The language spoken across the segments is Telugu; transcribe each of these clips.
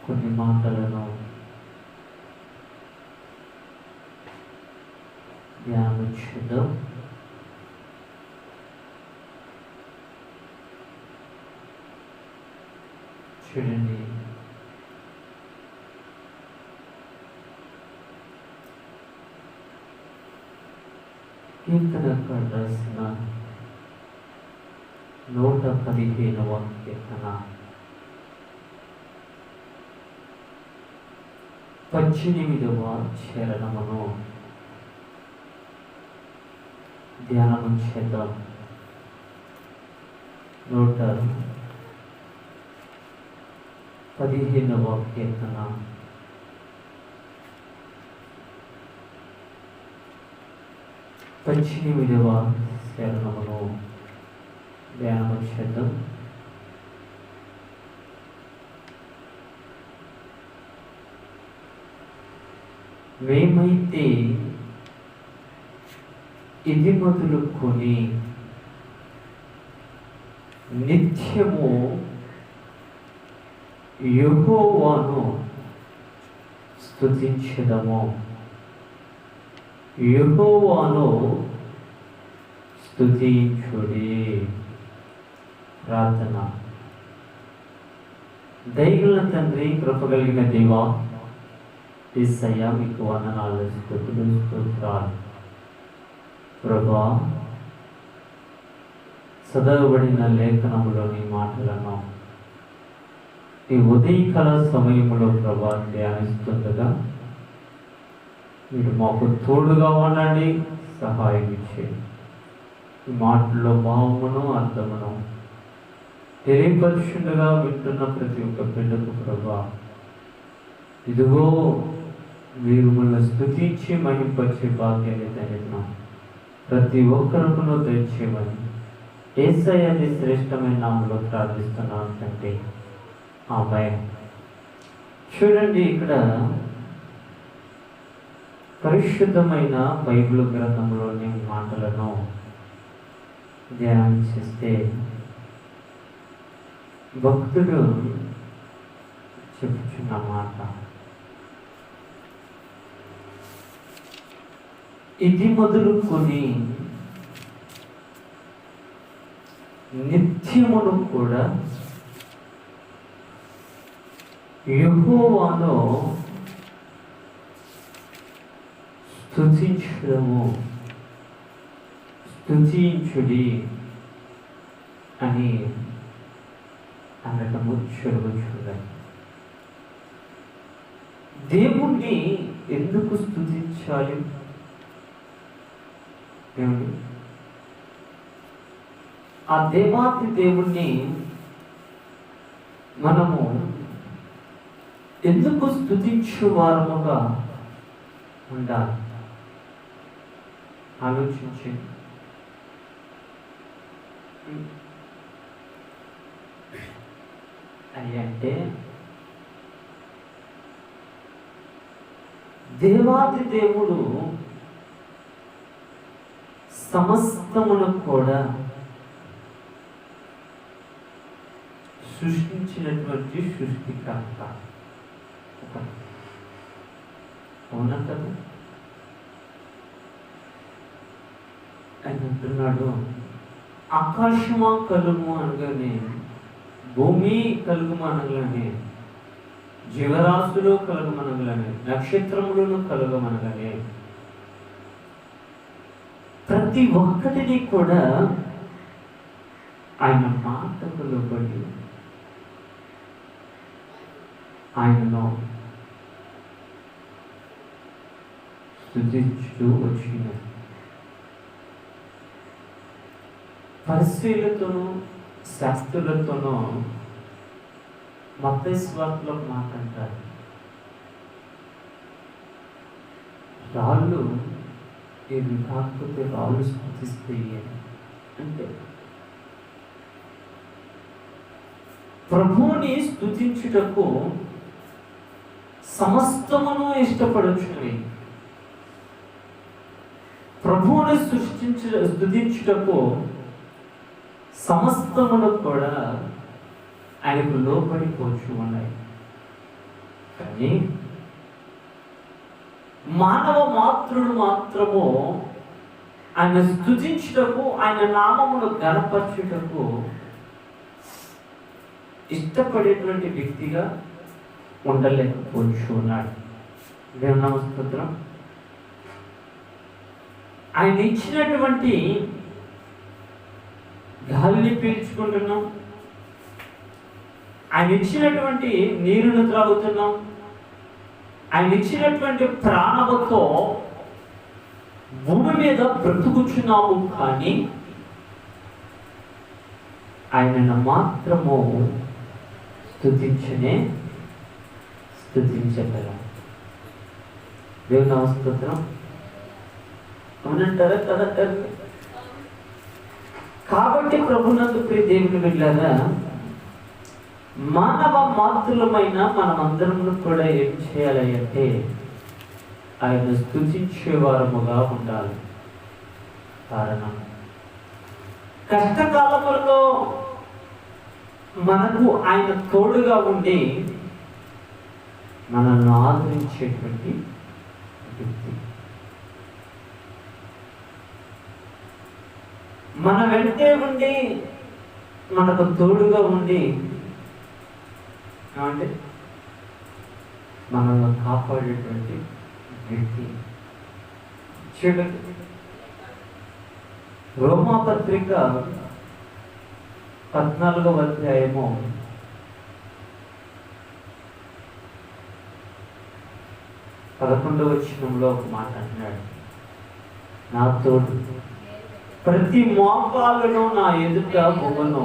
కొన్ని మాటలను ధ్యానం చేద్దాం. చూడండి, కీర్తనకారుడు రాసిన 115వ కీర్తన 18వ చరణమును ధ్యానము చేద్దాం. 115వ కీర్తన 18వ చరణమును ధ్యానము చేద్దాం. మేమైతే ఇది మొదలుకొని నిత్యము యెహోవాను స్తుతించెదము. యెహోవాను స్తుతించుడి. ప్రార్థన. దయగల తండ్రి, కృప కలిగిన దేవా, యేసయ్యా, మీకు వందనాలు, స్తుతులు, స్తోత్రాలు. ప్రభా, చదవబడిన లేఖనములోని మాటలను ఈ ఉదయకాల సమయంలో ప్రభా ధ్యానిస్తుండగా మీరు మాకు తోడుగా ఉండండి, సహాయం ఇచ్చేయండి. ఈ మాటల్లో భావమును అర్థమును తెలియపరుచుండగా వింటున్న ప్రతి ఒక్క బిడ్డకు ప్రభా, ఇదిగో మీరు మిమ్మల్ని స్తుతించి మహింపరిచే భాగ్యాన్ని దయచేయండి. ప్రతి ఒక్కరికును దయచేయమని యేసయ్య శ్రేష్టమైన నామములో ప్రార్థిస్తున్నాను తండ్రి, ఆమేన్. చూడండి, ఇక్కడ పరిశుద్ధమైన బైబిల్ గ్రంథంలోని మాటలను ధ్యానం చేస్తే భక్తుడు చెప్పుచున్న మాట, ఇది మొదలుకొని నిత్యమును కూడా యెహోవాను స్తుతించుదము, స్తుతించుడి అని అనటము చూడవచ్చు. దేవుణ్ణి ఎందుకు స్తుతించాలి? ఆ దేవాతి దేవుణ్ణి మనము ఎందుకు స్తుతించువారముగా ఉండాలి? ఆలోచించండి. అంటే దేవాది దేవుడు సమస్తమును కూడా సృష్టించినటువంటి సృష్టికర్త. అవునా కదా? ఆయన అంటున్నాడు, ఆకాశమా కలుగు అనగానే, భూమి కలుగు అనగానే, జీవరాశులు కలుగమనగానే, నక్షత్రములను కలుగమనగానే, ప్రతి ఒక్కటిని కూడా ఆయన మాటకు లోబడి ఆయనను స్తుతించుతూ వచ్చినారు. పరిశీలతోనూ శాస్త్రులతోనూ మత్తయి సువార్తలో మాట అంటారు, రాళ్ళు ఇది కాకపోతే రాళ్ళు స్తుతిస్తాయి అంటే ప్రభువుని స్తుతించుటకు సమస్తమును ఇష్టపడుచున్నవి. ప్రభువుని స్తుతించుటకు సమస్తమును కూడా ఆయనకు లోబడిపోచు ఉన్నాయి. కానీ మానవ మాతృడు మాత్రము ఆయన స్తుతించుటకు, ఆయన నామమును ఘనపరచుటకు ఇష్టపడేటువంటి వ్యక్తిగా ఉండలేకపోవచ్చు ఉన్నాడు. దేవుని నామ స్తోత్రం. ఆయన ఇచ్చినటువంటి గాలిని పీల్చుకుంటున్నాం, ఆయన ఇచ్చినటువంటి నీరును త్రాగుతున్నాం, ఆయన ఇచ్చినటువంటి ప్రాణముతో భూమి మీద బ్రతుకుచున్నాము. కానీ ఆయనను మాత్రము స్తుతించగలం. దేవుని నామ స్తోత్రం. అవునంటారా కదా? కాబట్టి ప్రభునందు ప్రియ దేవుని బిడ్డలారా, మానవ మాతృలమైన మనమందరం కూడా ఏం చేయాలి అంటే ఆయన స్తుతించేవారముగా ఉండాలి. కారణం, కష్టకాలములలో మనకు ఆయన తోడుగా ఉండి మనల్ని ఆదరించేటువంటి వ్యక్తి. మన వెంటే ఉండి మనకు తోడుగా ఉండి అంటే మనల్ని కాపాడేటువంటి వ్యక్తి. చూడండి, రోమాపత్రిక 14వ అధ్యాయము 11వ వచనంలో ఒక మాట అంటున్నాడు, నా తోడు ప్రతి మోకాలును నా ఎదుట మొగను,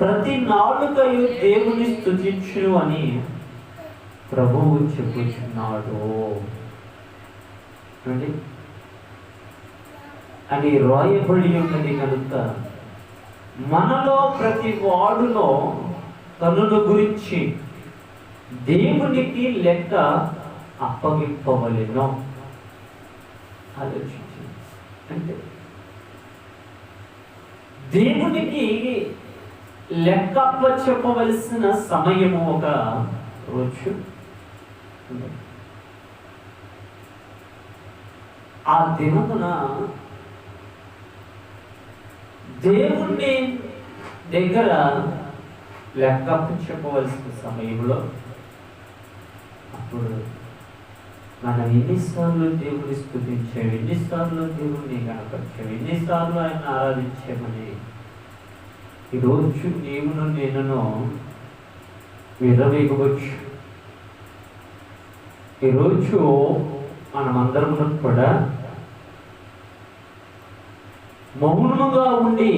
ప్రతి నాలుకయు దేవుని స్తుతించును అని ప్రభువు చెప్పుచున్నాడు అని రాయబడి ఉన్నది. కనుక మనలో ప్రతి వాడులో తనను గురించి దేవునికి లెక్క అప్పగింపవలెను. ఆలోచించి అంటే దేవునికి లెక్క చెప్పవలసిన సమయము ఒక రోజు. ఆ దినమున దేవుణ్ణి దగ్గర లెక్క చెప్పవలసిన సమయంలో అప్పుడు మనం ఎన్నిసార్లు దేవుని స్తుతించాము, ఎన్నిసార్లు దేవుణ్ణి కనపరిచాము, ఎన్నిసార్లు ఆయన ఆరాధించామని ఈరోజు నీవును నేనును విర్రవీగవచ్చు. ఈరోజు మనమందరము కూడా మౌనముగా ఉండి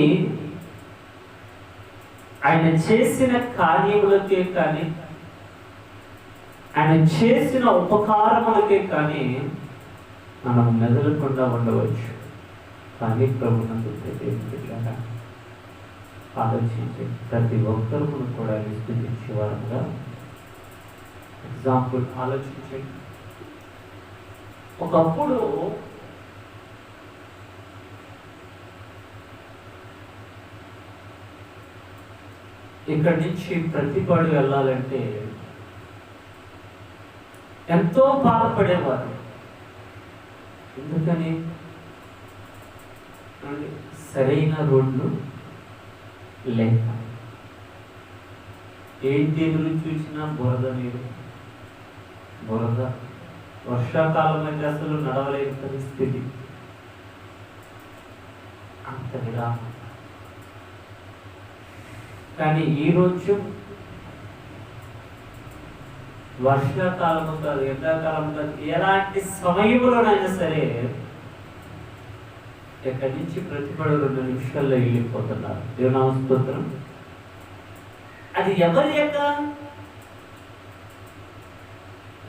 ఆయన చేసిన కార్యములకే కానీ, ఆయన చేసిన ఉపకారములకే కానీ మనం మెదలకుండా ఉండవచ్చు. కానీ ప్రభునందు దేవునిలాగా ఆలోచించి ప్రతి ఒక్కరు కూడా ఆయన స్తుతించేవారుగా. ఎగ్జాంపుల్ ఆలోచించండి, ఒకప్పుడు ఇక్కడి నుంచి ప్రతిపాడు వెళ్ళాలంటే ఎంతో బాధపడేవారు. ఎందుకని? సరైన రోడ్లు లేక, ఏంటి ఎదురు చూసినా బురద నీరు, బురద. వర్షాకాలం అయితే అసలు నడవలేని పరిస్థితి. అంత విరామం. కానీ ఈరోజు వర్షాకాలము కాదు, ఎండాకాలం కాదు, ఎలాంటి సమయంలోనైనా సరే ఎక్కడి నుంచి ప్రతిపడు 2 నిమిషాల్లో వెళ్ళిపోతున్నారు. దేవునామ స్తోత్రం. అది ఎవరి యొక్క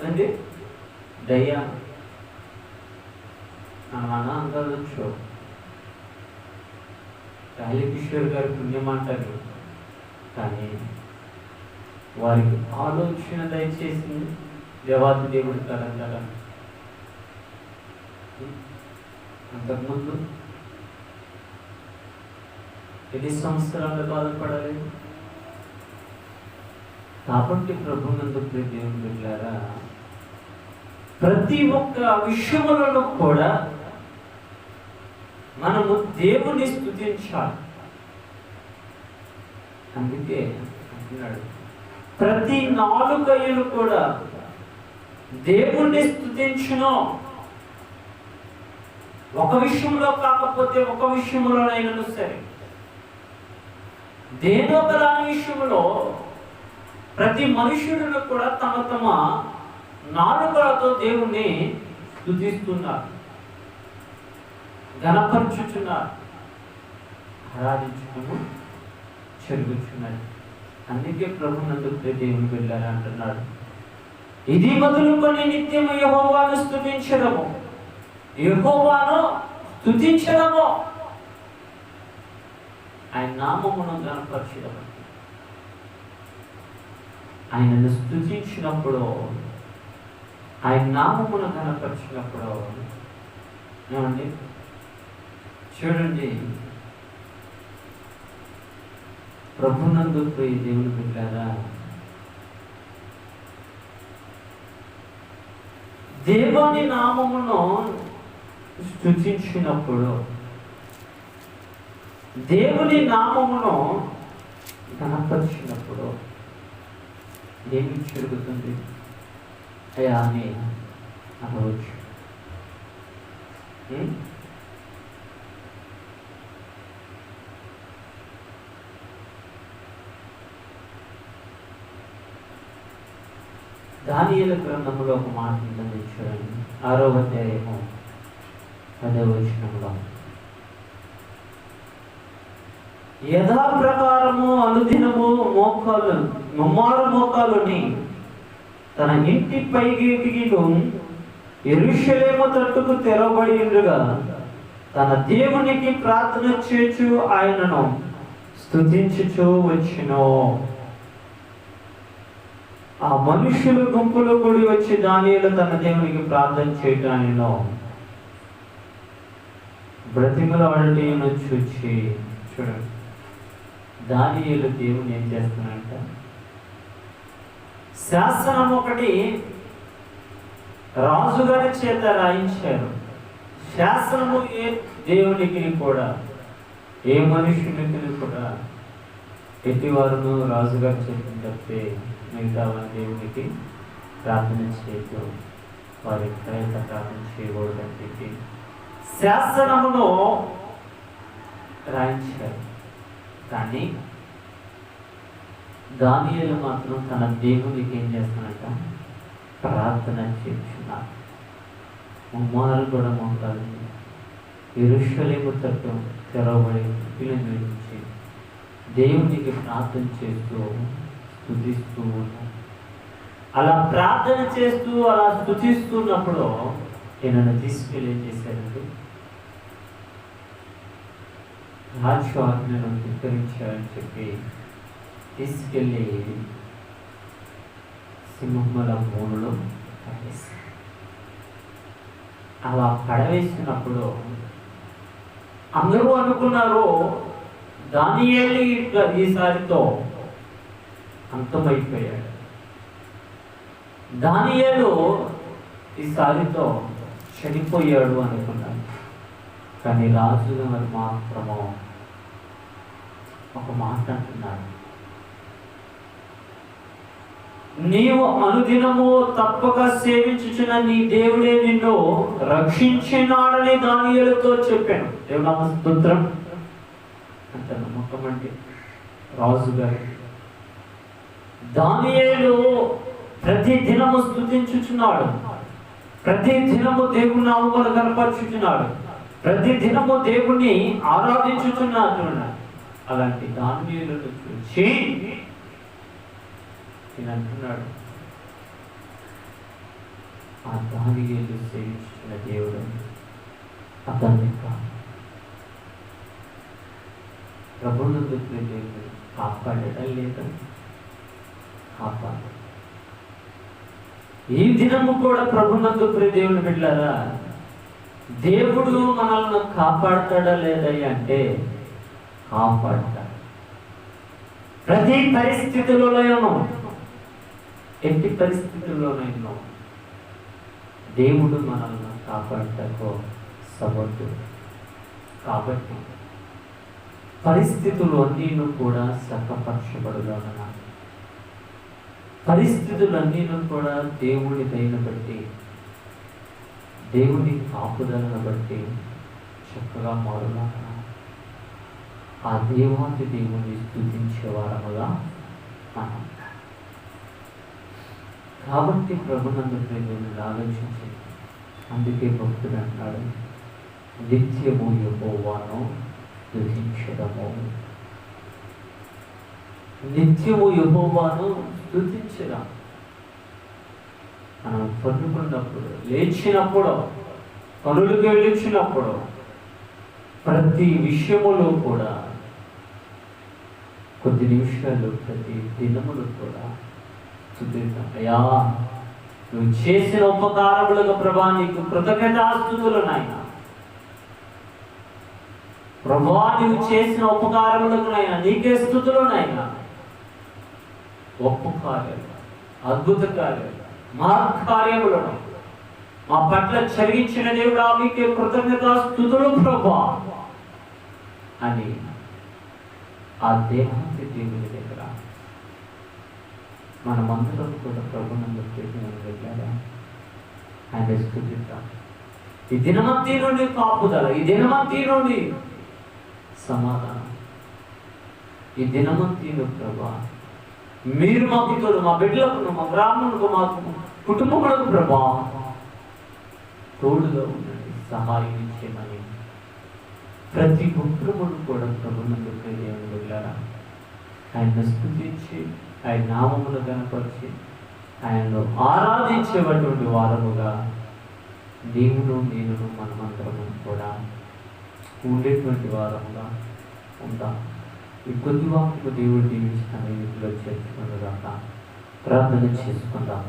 అంటే దయ్యా మన అందరూ కాళీకిషోర్ గారి పుణ్యం అంటారు. కానీ వారికి ఆలోచన దయచేసి దేవాది దేవుడు కదంటారా. అంతకుముందు ఎన్ని సంవత్సరాలు బాధపడాలి? కాబట్టి ప్రభునందు ప్రియ దేవుని బిడ్డలారా, ప్రతి ఒక్క విషయములలో కూడా మనము దేవుని స్తుతించాలి. అందుకే అంటున్నాడు, ప్రతి నాలుకలు కూడా దేవుణ్ణి స్తుతించును. ఒక విషయంలో కాకపోతే ఒక విషయంలోనైనా సరే, దేని ఒక దాని విషయంలో ప్రతి మనుషులను కూడా తమ తమ నాలుకలతో దేవుణ్ణి స్తుతిస్తున్నారు, ఘనపరచుచున్నారు, ఆరాధించడము జరుగుతున్నది. అందుకే ప్రభునందు దేవుని బిడ్డలారా అంటున్నాడు, ఇది మొదలుకొని నిత్యము యెహోవాను స్తుతించడము, యెహోవాను స్తుతించడము, ఆయన నామమును ఘనపరచడము. ఆయనను స్తుతించినప్పుడు, ఆయన నామమును ఘనపరిచినప్పుడు, ఏమండి చూడండి, ప్రభునందు ప్రియ దేవుని బిడ్డలారా, దేవుని నామమును స్తుతించినప్పుడు, దేవుని నామమును ఘనపరిచినప్పుడు ఏమి జరుగుతుంది? అయ్యా అని అనవచ్చు. దానియేలు గ్రంథంలో ఒక మాట ఉందని చూడండి, 6వ అధ్యాయము 10వ వచనంలో, యథాప్రకారము అనుదినము ముమ్మారు మోకాలుని తన ఇంటి పైగేటికిను యెరూషలేము తట్టుకు తెరవబడి ఉండగా తన దేవునికి ప్రార్థన చేచు ఆయనను స్తుతించుచూ వచ్చెను. ఆ మనుషులు గుంపులో కూడి వచ్చి దానియేలు తన దేవునికి ప్రార్థన చేయటానిలో బ్రతిమలాడటను చూచి, చూడండి దానియేలు దేవుని ఏం చేస్తున్నాడంట, శాసనం ఒకటి రాజుగారి చేత రాయించారు. శాసనము ఏ దేవునికి కూడా, ఏ మనుషునికి కూడా ఎట్టివారును రాజుగారి చేత చెప్తే మిగతా దేవునికి ప్రార్థన చేయదు, వారి ఎక్కడైతే ప్రార్థన చేయకూడదని చెప్పి శాసనమును రాయించారు. కానీ దానియేలు మాత్రం తన దేవునికి ఏం చేస్తున్నాక ప్రార్థన చేస్తున్నారు. ముమ్మారు కూడా మోకాలు యెరూషలేము తట్టు తెరవబడి నుంచి దేవునికి ప్రార్థన చేస్తూ స్తుతిస్తూ ఉన్నారు. అలా ప్రార్థన చేస్తూ అలా స్తుతిస్తున్నప్పుడు ఈయనను తీసుకెళ్ళి ఏం చేశారంటే, రాజు ఆజ్ఞను ధిక్కరించారని చెప్పి తీసుకెళ్ళి సింహముల బోనులో పడేశారు. అలా పడవేసినప్పుడు అందరూ అనుకున్నారు దానియేలు ఈసారితో అంతమైపోయాడు, దానియేలు ఈసారితో చనిపోయాడు అనుకున్నారు. కానీ రాజుగారు మాత్రము ఒక మాట అంటున్నాడు, నీవు అనుదినము తప్పక సేవించుచున్న నీ దేవుడే నిన్ను రక్షించినాడని దానియేలుతో చెప్పాను. దేవుని స్తోత్రం. అంత నమ్మకం అంటే రాజుగారు దానియేలు ప్రతి దినము స్తుతించుచున్నాడు, ప్రతి దినము దేవుని నామమును కనపరుచుచున్నాడు, ప్రతి దినము దేవుని ఆరాధించుచున్నాడు. అలాంటి దానియేలును చూసి నేను అంటున్నాడు, ఆ దానియేలు సేవించిన దేవుడు అతన్ని ప్రభునందు దేవుడు కాపాడటం లేదా కాపాడు. ఈ దినము కూడా ప్రభునందు దేవుని బిడ్డలారా, దేవుడు మనల్ని కాపాడతాడా లేదయ్యా అంటే కాపాడతాడు. ప్రతి పరిస్థితులలోనూ ఎట్టి పరిస్థితుల్లోనైనా దేవుడు మనల్ని కాపాడటకు సమర్థుడు. కాబట్టి పరిస్థితులు అన్నీను కూడా చక్కపరచబడుగాన, పరిస్థితులన్నీను కూడా దేవుడి దయను బట్టి, దేవుడి కాపుదలను బట్టి చక్కగా మారులాగా ఆ దేవాది దేవుని స్తుతించే వారముగా మనం. కాబట్టి ప్రభునందు ప్రేమను ఆలోచించి, అందుకే భక్తుడు అంటాడు, నిత్యము యెహోవాను స్తుతించడము, నిత్యము యెహోవాను స్తుతించడం. మనం పడుకున్నప్పుడు, లేచినప్పుడు, పనులకు వెళ్ళిచ్చినప్పుడు, ప్రతి విషయములో కూడా కొద్ది నిమిషాలు, ప్రతి దినములు కూడా స్తుతిద్దాం. అయ్యా, నువ్వు చేసిన ఉపకారములకు ప్రభా నీకు కృతజ్ఞతాస్తుతులు నాయన. ప్రభా నువ్వు చేసిన ఉపకారములకు నాయన నీకే స్తుతులు నాయన. గొప్ప కార్యాలు, అద్భుత కార్యాలు, మహత్కార్యములను మా పట్ల జరిగించిన దేవుడా మీకే కృతజ్ఞతాస్తుతులు ప్రభా అని ఆ దేహానికి దేవుని దగ్గర మనమందరం కూడా ప్రభునందు వెళ్ళారా ఆయన స్తుతిద్దాం. ఈ దినమంతి నుండి కాపుదల, ఈ దినమంతి నుండి సమాధానం, ఈ దినమంతిలో ప్రభా మీరు మాకు తోడు, మా బిడ్డలకు, మా గ్రామములకు, మా కుటుంబములకు ప్రభా తోడుగా ఉండండి, సహాయం ఇచ్చేమని ప్రతి ఒక్కరు కూడా ప్రభునందు వెళ్ళారా ఆయన స్తుతించి, ఆయన నామమును కనపరిచి, ఆయనను ఆరాధించేటువంటి వారముగా నీవును నేను మనమందరము కూడా ఉండేటువంటి వారముగా ఉంటాం. ఈ కొద్ది వాక్యము దేవుడు దీవించిన వీటిలో చేర్చుకున్నదాకా ప్రార్థన చేసుకుందాం.